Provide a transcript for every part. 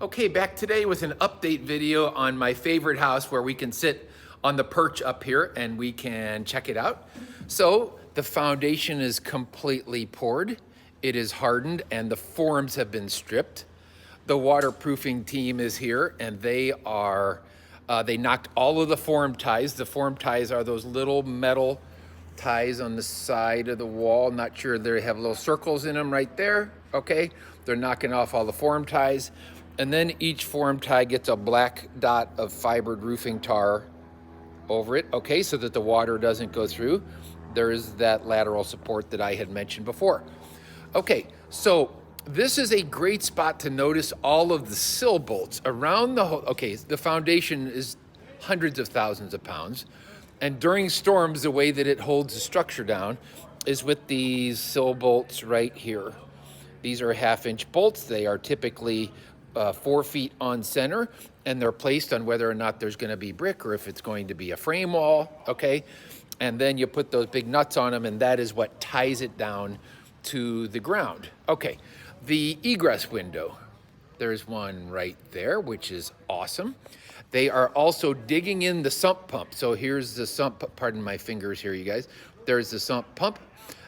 Okay, back today with an update video on my favorite house where we can sit on the perch up here and we can check it out. So the foundation is completely poured, it is hardened, and the forms have been stripped. The waterproofing team is here and they knocked all of the form ties. The form ties are those little metal ties on the side of the wall. Not sure, they have little circles in them right there. Okay, they're knocking off all the form ties. And then each form tie gets a black dot of fibered roofing tar over it, okay, so that the water doesn't go through. There is that lateral support that I had mentioned before. Okay, so this is a great spot to notice all of the sill bolts around the whole. Okay, the foundation is hundreds of thousands of pounds. And during storms, the way that it holds the structure down is with these sill bolts right here. These are 1/2-inch bolts. They are typically 4 feet on center, and they're placed on whether or not there's going to be brick or if it's going to be a frame wall, okay? And then you put those big nuts on them, and that is what ties it down to the ground. Okay, the egress window. There's one right there, which is awesome. They are also digging in the sump pump. So here's the sump, pardon my fingers here, you guys. There's the sump pump.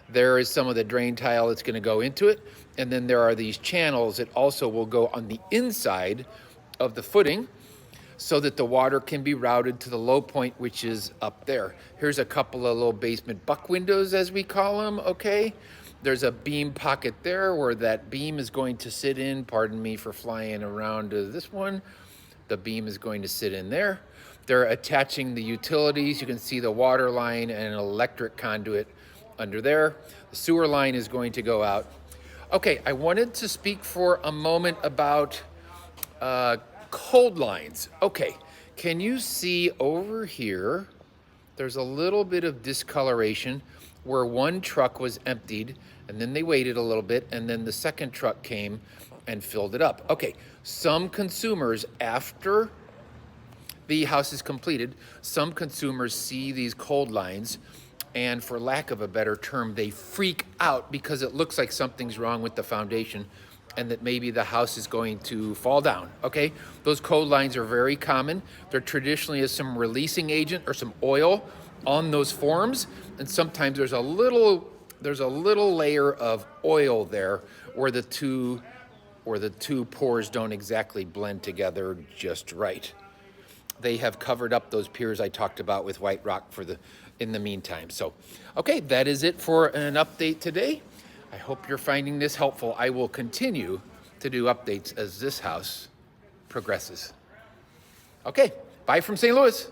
There is some of the drain tile that's gonna go into it. And then there are these channels that also will go on the inside of the footing so that the water can be routed to the low point, which is up there. Here's a couple of little basement buck windows, as we call them, okay? There's a beam pocket there where that beam is going to sit in. Pardon me for flying around to this one. The beam is going to sit in there. They're attaching the utilities. You can see the water line and an electric conduit under there. The sewer line is going to go out. Okay, I wanted to speak for a moment about cold lines. Okay, can you see over here, there's a little bit of discoloration where one truck was emptied and then they waited a little bit and then the second truck came and filled it up. Okay, some consumers, after the house is completed, some consumers see these cold lines and, for lack of a better term, they freak out because it looks like something's wrong with the foundation and that maybe the house is going to fall down, okay? Those cold lines are very common. There traditionally is some releasing agent or some oil on those forms, and sometimes there's a little layer of oil there where the two pores don't exactly blend together just right. They have covered up those piers I talked about with white rock in the meantime. So, okay, that is it for an update today. I hope you're finding this helpful. I will continue to do updates as this house progresses. Okay, bye from St. Louis.